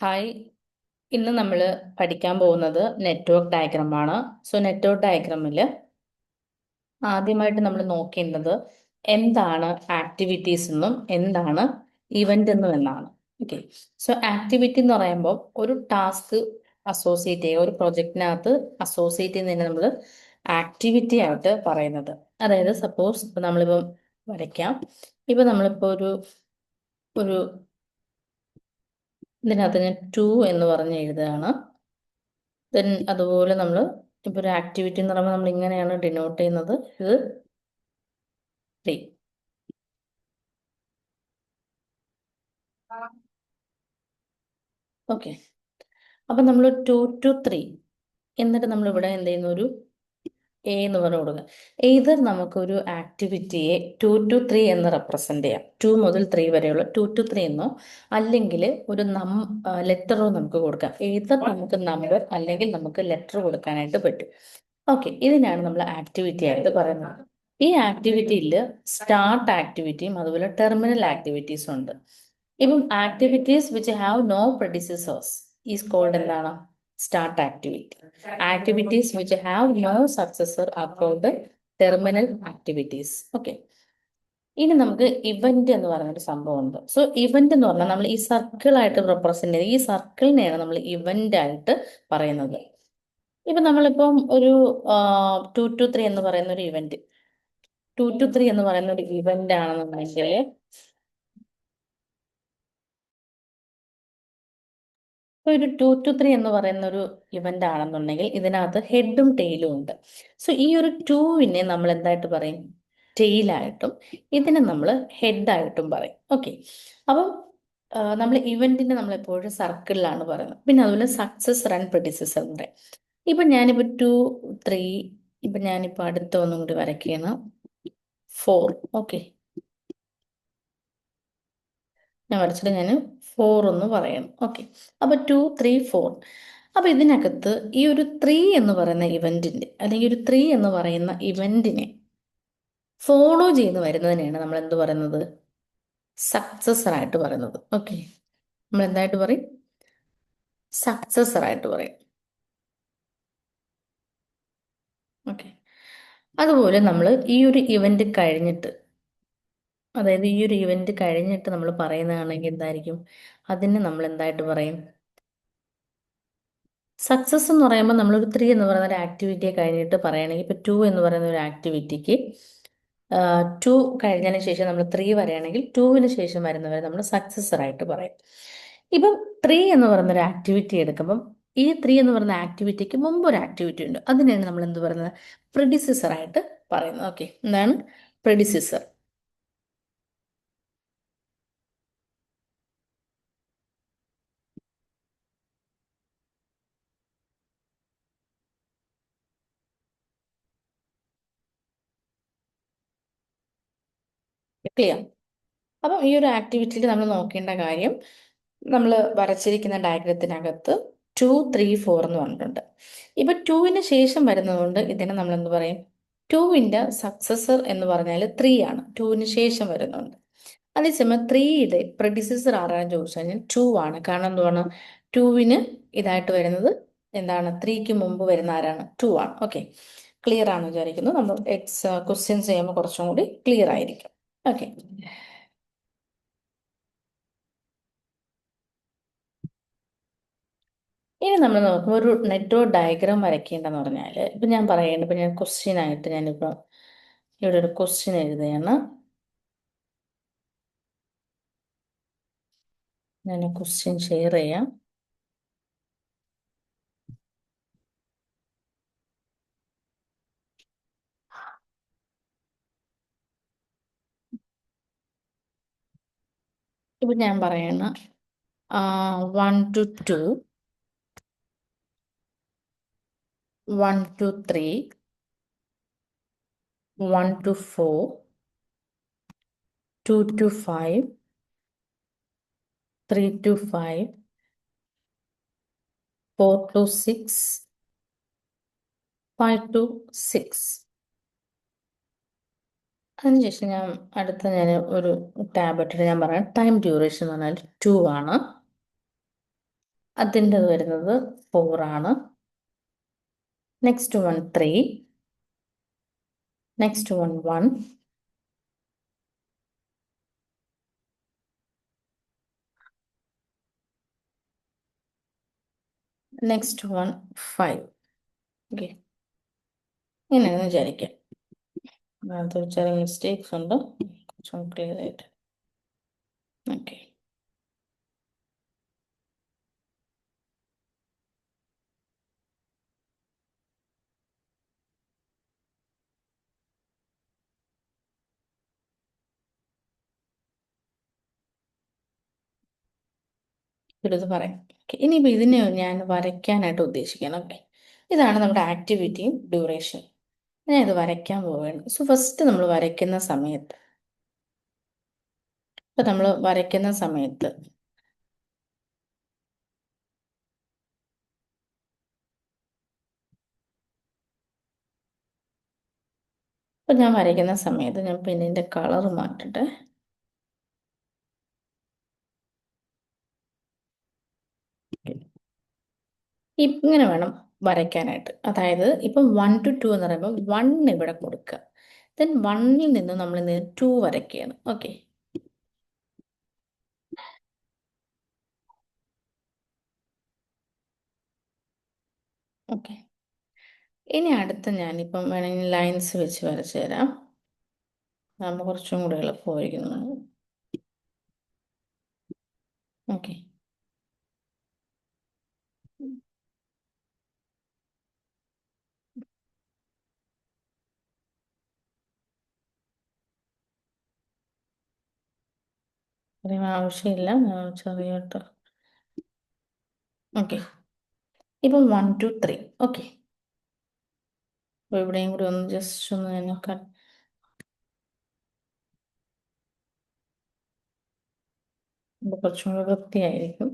Hi. ഇന്ന് നമ്മൾ പഠിക്കാൻ പോകുന്നത് നെറ്റ്വർക്ക് ഡയഗ്രമാണ്. സോ നെറ്റ്വർക്ക് ഡയഗ്രമിൽ ആദ്യമായിട്ട് നമ്മൾ നോക്കേണ്ടത് എന്താണ് ആക്ടിവിറ്റീസ് എന്നും എന്താണ് ഇവന്റ് എന്നും എന്നാണ്. ഓക്കെ. സോ ആക്ടിവിറ്റി എന്ന് പറയുമ്പോൾ ഒരു ടാസ്ക് അസോസിയേറ്റ് ചെയ്യുക, ഒരു പ്രൊജക്റ്റിനകത്ത് അസോസിയേറ്റ് ചെയ്യുന്നതിന് നമ്മൾ ആക്ടിവിറ്റി ആയിട്ട് പറയുന്നത്. അതായത് സപ്പോസ് ഇപ്പം നമ്മളിപ്പം വരയ്ക്കാം. ഇപ്പം നമ്മളിപ്പോൾ ഒരു ഇതിനകത്ത് ഞാൻ 2 എന്ന് പറഞ്ഞ് എഴുതുകയാണ്. ദെൻ അതുപോലെ നമ്മൾ ഇപ്പോൾ ഒരു ആക്ടിവിറ്റി എന്ന് പറയുമ്പോൾ നമ്മൾ ഇങ്ങനെയാണ് ഡിനോട്ട് ചെയ്യുന്നത്. ഇത് 3. ഓക്കെ. അപ്പം നമ്മൾ 2 to 3 എന്നിട്ട് നമ്മൾ ഇവിടെ എന്ത് ചെയ്യുന്നു, ഒരു എ എന്ന് പറഞ്ഞു കൊടുക്കുക. ഏതർ നമുക്കൊരു ആക്ടിവിറ്റിയെ 2 to 3 എന്ന് റെപ്രസെന്റ് ചെയ്യാം. 2 മുതൽ 3 വരെയുള്ള 2 to 3 എന്നോ അല്ലെങ്കിൽ ഒരു ലെറ്ററോ നമുക്ക് കൊടുക്കാം. ഏതർ നമുക്ക് നമ്പർ അല്ലെങ്കിൽ നമുക്ക് ലെറ്റർ കൊടുക്കാനായിട്ട് പറ്റും. ഓക്കെ, ഇതിനാണ് നമ്മൾ ആക്ടിവിറ്റി ആയിട്ട് പറയുന്നത്. ഈ ആക്ടിവിറ്റിയിൽ സ്റ്റാർട്ട് ആക്ടിവിറ്റിയും അതുപോലെ ടെർമിനൽ ആക്ടിവിറ്റീസും ഉണ്ട്. ഇപ്പം activities which have no predecessors is called എന്താണ്? Start activity. Activities which have no successor are called terminal activities. Okay. ഇനി നമുക്ക് ഇവന്റ് എന്ന് പറയുന്നൊരു സംഭവമുണ്ട്. സോ ഇവന്റ് എന്ന് പറഞ്ഞാൽ നമ്മൾ ഈ സർക്കിൾ ആയിട്ട് റെപ്രസെന്റ് ചെയ്യുന്ന ഈ സർക്കിളിനെയാണ് നമ്മൾ ഇവന്റ് ആയിട്ട് പറയുന്നത്. ഇപ്പൊ നമ്മളിപ്പം ഒരു 2 to 3 എന്ന് പറയുന്ന ഒരു ഇവന്റ് 2 to 3 എന്ന് പറയുന്ന ഒരു ഇവന്റ് ആണെന്നുണ്ടെങ്കിൽ ഇപ്പൊ ഒരു 2 to 3 എന്ന് പറയുന്ന ഒരു ഇവന്റ് ആണെന്നുണ്ടെങ്കിൽ ഇതിനകത്ത് ഹെഡും ടെയിലും ഉണ്ട്. സോ ഈ ഒരു 2വിനെ നമ്മൾ എന്തായിട്ട് പറയും? ടെയിലായിട്ടും ഇതിനെ നമ്മൾ ഹെഡായിട്ടും പറയും. ഓക്കെ. അപ്പം നമ്മൾ ഇവന്റിനെ നമ്മൾ എപ്പോഴും സർക്കിളിലാണ് പറയുന്നത്. പിന്നെ അതുപോലെ സക്സസ് റൺ പ്രെഡിസസർ ഉണ്ട്. ഇപ്പൊ ഞാനിപ്പോ 2, 3, ഇപ്പൊ ഞാനിപ്പോ അടുത്ത ഒന്നും കൂടി വരയ്ക്കുകയാണ്. 4. ഓക്കെ, ഞാൻ വരച്ചിട്ട് ഞാൻ 4 എന്ന് പറയണം. ഓക്കെ. അപ്പൊ 2, 3, 4. അപ്പൊ ഇതിനകത്ത് ഈ ഒരു 3 എന്ന് പറയുന്ന ഇവന്റിന്റെ അല്ലെങ്കിൽ ഒരു 3 എന്ന് പറയുന്ന ഇവന്റിനെ ഫോളോ ചെയ്ത് വരുന്നതിനെയാണ് നമ്മൾ എന്ത് പറയുന്നത്? സക്സസർ ആയിട്ട് പറയുന്നത്. ഓക്കെ, നമ്മൾ എന്തായിട്ട് പറയും? സക്സസർ ആയിട്ട് പറയും. ഓക്കെ. അതുപോലെ നമ്മൾ ഈ ഒരു ഇവന്റ് കഴിഞ്ഞിട്ട്, അതായത് ഈ ഒരു ഇവന്റ് കഴിഞ്ഞിട്ട് നമ്മൾ പറയുന്നതാണെങ്കിൽ എന്തായിരിക്കും? അതിന് നമ്മൾ എന്തായിട്ട് പറയും? സക്സസ് എന്ന് പറയുമ്പോൾ നമ്മളൊരു 3 എന്ന് പറയുന്ന ഒരു ആക്ടിവിറ്റിയെ കഴിഞ്ഞിട്ട് പറയുകയാണെങ്കിൽ ഇപ്പൊ 2 എന്ന് പറയുന്ന ഒരു ആക്ടിവിറ്റിക്ക് 2 കഴിഞ്ഞതിന് ശേഷം നമ്മൾ 3 വരികയാണെങ്കിൽ 2വിന് ശേഷം വരുന്നവരെ നമ്മൾ സക്സസർ ആയിട്ട് പറയും. ഇപ്പം 3 എന്ന് പറയുന്ന ഒരു ആക്ടിവിറ്റി എടുക്കുമ്പം ഈ 3 എന്ന് പറയുന്ന ആക്ടിവിറ്റിക്ക് മുമ്പ് ഒരു ആക്ടിവിറ്റി ഉണ്ട്. അതിനെയാണ് നമ്മൾ എന്ത് പറയുന്നത്? പ്രെഡിസിസർ ആയിട്ട് പറയുന്നത്. ഓക്കെ, എന്താണ് പ്രെഡിസിസർ? ക്ലിയർ? അപ്പം ഈ ഒരു ആക്ടിവിറ്റിയിൽ നമ്മൾ നോക്കേണ്ട കാര്യം, നമ്മൾ വരച്ചിരിക്കുന്ന ഡയഗ്രത്തിനകത്ത് 2, 3, 4 എന്ന് പറഞ്ഞിട്ടുണ്ട്. ഇപ്പൊ 2വിന് ശേഷം വരുന്നതുകൊണ്ട് ഇതിനെ നമ്മൾ എന്ത് പറയും? 2വിന്റെ സക്സസർ എന്ന് പറഞ്ഞാൽ 3 ആണ്. 2വിന് ശേഷം വരുന്നുണ്ട്. അതേസമയം 3യുടെ പ്രെഡിസസർ ആരാണെന്ന് ചോദിച്ചു കഴിഞ്ഞാൽ 2 ആണ്. കാരണം എന്തുവാണ്? 2വിന് ഇതായിട്ട് വരുന്നത് എന്താണ്? 3ക്ക് മുമ്പ് വരുന്ന ആരാണ്? 2 ആണ്. ഓക്കെ, ക്ലിയർ ആണെന്ന് വിചാരിക്കുന്നു. നമ്മൾ ക്വസ്റ്റ്യൻസ് ചെയ്യുമ്പോൾ കുറച്ചും കൂടി ക്ലിയർ ആയിരിക്കും. ഓക്കെ. ഇനി നമ്മൾ നോക്കുമ്പോൾ ഒരു നെറ്റ്വർക്ക് ഡയഗ്രാം വരയ്ക്കേണ്ടെന്ന് പറഞ്ഞാൽ ഇപ്പം ഞാൻ പറയേണ്ടത്, ഇപ്പം ഞാൻ ക്വസ്റ്റ്യൻ ആയിട്ട് ഞാനിപ്പോൾ ഇവിടെ ഒരു ക്വസ്റ്റ്യൻ എഴുതുകയാണ്. ഞാൻ ക്വസ്റ്റ്യൻ ഷെയർ ചെയ്യാം. ഇപ്പം ഞാൻ പറയണ 1 to 2, 1 to 3, 1 to 4, 2 to 5, 3 to 5, 4 to 6, 5 to 6. അതിനുശേഷം ഞാൻ ഒരു ടാബ് ഇട്ടിട്ട് ഞാൻ പറയാം ടൈം ഡ്യൂറേഷൻ എന്ന് പറഞ്ഞാൽ 2 ആണ്. അതിൻ്റെ വരുന്നത് 4 ആണ്. Next one 3, next one 1, next one 5. Okay, ഇങ്ങനെയാണെന്ന് വിചാരിക്കാം. അതിനകത്ത് ചെറിയ മിസ്റ്റേക്സ് ഉണ്ട്, കുറച്ചും ക്ലിയർ ആയിട്ട്. ഓക്കെ, ഇത് പറയാം. ഓക്കെ, ഇനിയിപ്പോൾ ഇതിനെ ഞാൻ വരയ്ക്കാനായിട്ട് ഉദ്ദേശിക്കണം. ഓക്കെ, ഇതാണ് നമ്മുടെ ആക്ടിവിറ്റിയും ഡ്യൂറേഷൻ. ഞാൻ ഇത് വരയ്ക്കാൻ പോവുകയാണ്. സോ ഫസ്റ്റ് നമ്മൾ വരയ്ക്കുന്ന സമയത്ത്, ഇപ്പം നമ്മൾ വരയ്ക്കുന്ന സമയത്ത് ഇപ്പം ഞാൻ വരയ്ക്കുന്ന സമയത്ത് ഞാൻ പെന്നിൻ്റെ കളർ മാറ്റട്ടെ. ഇങ്ങനെ വേണം വരയ്ക്കാനായിട്ട്. അതായത് ഇപ്പം 1 to 2 എന്ന് പറയുമ്പോൾ 1 ഇവിടെ കൊടുക്കുക. ദെൻ 1ൽ നിന്ന് നമ്മൾ 2 വരയ്ക്കുകയാണ്. Okay, okay. ഇനി അടുത്ത ഞാനിപ്പം വേണമെങ്കിൽ ലൈൻസ് വെച്ച് വരച്ചു തരാം. നമ്മൾ കുറച്ചും കൂടി എളുപ്പമായിരിക്കുന്നു. ഓക്കെ, അറിയാൻ ആവശ്യമില്ല, ചെറിയ. ഓക്കെ, ഇപ്പം 1 to 3. ഓക്കെ, അപ്പോൾ ഇവിടെയും കൂടി ഒന്ന് ജസ്റ്റ് ഒന്ന് ഞാൻ കുറച്ചും കൂടി വൃത്തിയായിരിക്കും.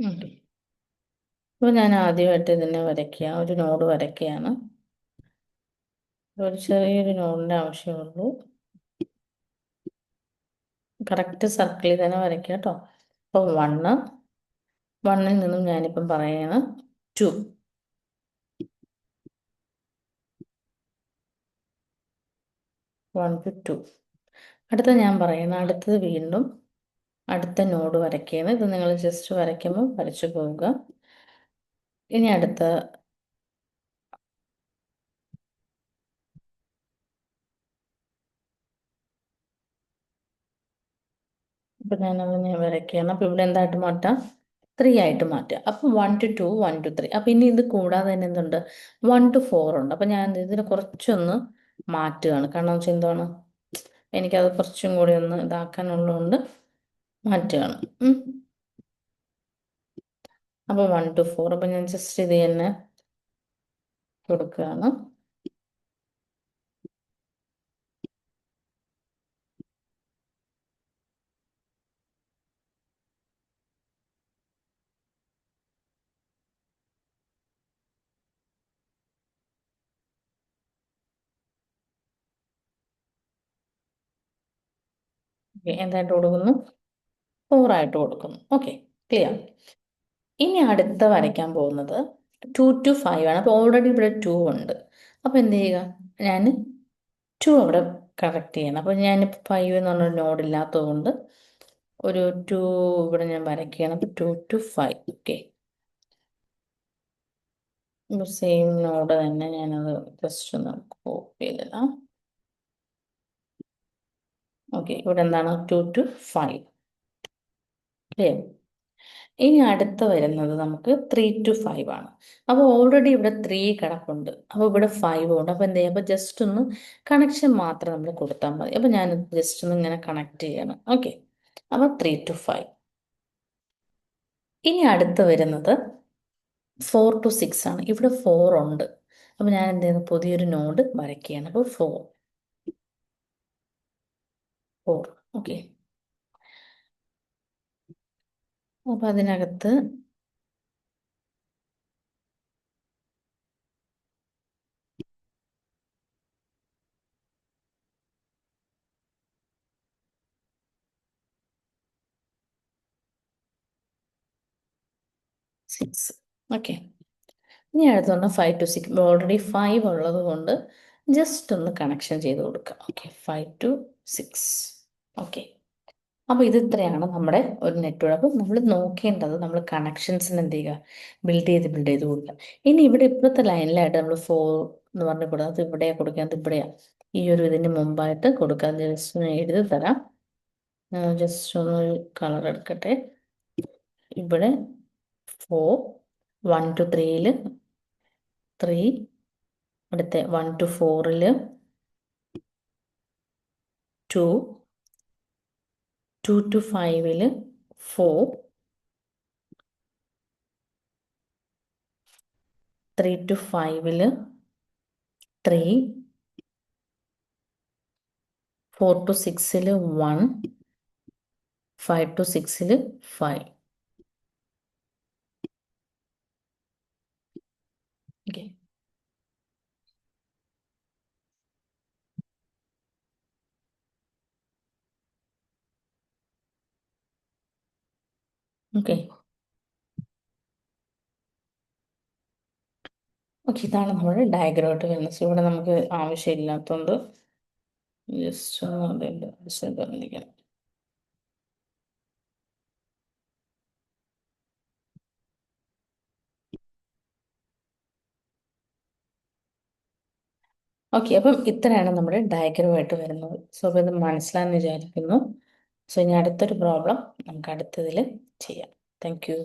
ഓക്കെ, അപ്പോൾ ഞാൻ ആദ്യമായിട്ട് ഇതിനെ വരയ്ക്കുക, ഒരു നോഡ് വരയ്ക്കുകയാണ്. ഒരു ചെറിയൊരു നോഡിൻ്റെ ആവശ്യമുള്ളൂ. കറക്റ്റ് സർക്കിളിൽ തന്നെ വരയ്ക്കുക കേട്ടോ. അപ്പോൾ 1ൽ നിന്നും ഞാനിപ്പം പറയാണ് 2, 1 to 2. അടുത്ത ഞാൻ പറയുന്നത്, അടുത്തത് വീണ്ടും അടുത്ത നോഡ് വരയ്ക്കുകയാണ്. ഇത് നിങ്ങൾ ജസ്റ്റ് വരയ്ക്കുമ്പോൾ വരച്ചു പോവുക. ഇനി അടുത്ത ഇപ്പം ഞാനത് വരയ്ക്കുകയാണ്. അപ്പോൾ ഇവിടെ എന്തായിട്ട് മാറ്റാം? 3 ആയിട്ട് മാറ്റുക. അപ്പം 1 to 2, 1 to 3. അപ്പം ഇനി ഇത് കൂടാതെ തന്നെ എന്തുണ്ട്? 1 to 4 ഉണ്ട്. അപ്പം ഞാൻ ഇതിനെ കുറച്ചൊന്ന് മാറ്റുകയാണ്. കാരണം വെച്ചാൽ എന്താണ്, എനിക്കത് കുറച്ചും കൂടി ഒന്ന് ഇതാക്കാനുള്ളതുകൊണ്ട് മാറ്റുകയാണ്. അപ്പോൾ 1 to 4. അപ്പം ഞാൻ ജസ്റ്റ് ഇത് തന്നെ കൊടുക്കുകയാണ്. ഓക്കെ, എന്തായിട്ട് കൊടുക്കുന്നു? 4 ആയിട്ട് കൊടുക്കുന്നു. Okay, clear. ഇനി അടുത്ത വരയ്ക്കാൻ പോകുന്നത് 2 to 5 ആണ്. അപ്പോൾ ഓൾറെഡി ഇവിടെ 2 ഉണ്ട്. അപ്പോൾ എന്ത് ചെയ്യുക? ഞാൻ 2 അവിടെ കറക്റ്റ് ചെയ്യണം. അപ്പോൾ ഞാനിപ്പോൾ 5 എന്ന് പറഞ്ഞൊരു നോഡ് ഇല്ലാത്തത് കൊണ്ട് ഒരു 2 ഇവിടെ ഞാൻ വരയ്ക്കുകയാണ്. അപ്പോൾ 2 to 5. ഓക്കെ, സെയിം നോഡ് തന്നെ ഞാനത് ജസ്റ്റ് ഒന്ന് കോപ്പി ചെയ്തിടാം. ഓക്കെ, ഇവിടെ എന്താണ്? 2 to 5. ക്ലിയർ. ഇനി അടുത്ത വരുന്നത് നമുക്ക് 3 to 5 ആണ്. അപ്പോൾ ഓൾറെഡി ഇവിടെ 3 കിടപ്പുണ്ട്. അപ്പോൾ ഇവിടെ 5 ഉണ്ട്. അപ്പോൾ എന്ത് ചെയ്യാം? അപ്പോൾ ജസ്റ്റ് ഒന്ന് കണക്ഷൻ മാത്രം നമ്മൾ കൊടുത്താൽ മതി. അപ്പോൾ ഞാൻ ജസ്റ്റ് ഒന്ന് ഇങ്ങനെ കണക്ട് ചെയ്യണം. ഓക്കെ, അപ്പോൾ 3 to 5. ഇനി അടുത്ത് വരുന്നത് 4 to 6 ആണ്. ഇവിടെ 4 ഉണ്ട്. അപ്പോൾ ഞാൻ എന്ത് ചെയ്യുന്നു? പുതിയൊരു നോഡ് വരയ്ക്കുകയാണ്. അപ്പോൾ 4 4. ഓക്കെ, അപ്പൊ അതിനകത്ത് 6. ഓക്കെ, ഇനി അടുത്തൊന്ന് 5 to 6. ഓൾറെഡി 5 ഉള്ളത് കൊണ്ട് ജസ്റ്റ് ഒന്ന് കണക്ഷൻ ചെയ്ത് കൊടുക്കാം. Okay, 5 to 6. ഓക്കെ, അപ്പോൾ ഇത് ഇത്രയാണ് നമ്മുടെ ഒരു നെറ്റ്വർക്ക്. അപ്പോൾ നമ്മൾ നോക്കേണ്ടത് നമ്മൾ കണക്ഷൻസിന് എന്ത് ചെയ്യുക, ബിൽഡ് ചെയ്ത് കൊടുക്കുക. ഇനി ഇവിടെ ഇപ്പോഴത്തെ ലൈനിലായിട്ട് നമ്മൾ 4 എന്ന് പറഞ്ഞ് കൊടുക്കുക. അത് ഇവിടെയാണ് കൊടുക്കുക, ഇവിടെയാണ് ഈ ഒരു ഇതിന് മുമ്പായിട്ട് കൊടുക്കുക. ജസ്റ്റ് ഒന്ന് എഴുതി തരാം. ജസ്റ്റ് ഒന്ന് കളർ എടുക്കട്ടെ. ഇവിടെ 4, 1 to 3-ൽ 3, അടുത്ത 1 to 4-ൽ 2, 2 to 5-ൽ 4, 3 to 5-ൽ 3, 4 to 6-ൽ 1, 5 to 6-ൽ 5. Okay, okay, okay, ഇതാണ് നമ്മുടെ ഡയഗ്രമായിട്ട് വരുന്നത്. സോ ഇവിടെ നമുക്ക് ആവശ്യമില്ലാത്തതുകൊണ്ട് ജസ്റ്റ് അതിൻ്റെ ആവശ്യം തന്നിരിക്കണം. ഓക്കെ, അപ്പം ഇത്രയാണ് നമ്മുടെ ഡയഗ്രമായിട്ട് വരുന്നത്. സോ അപ്പോൾ ഇത് മനസ്സിലാന്ന് വിചാരിക്കുന്നു. സോ ഇനി അടുത്തൊരു പ്രോബ്ലം നമുക്ക് അടുത്തതിൽ ചെയ്യാം. Thank you.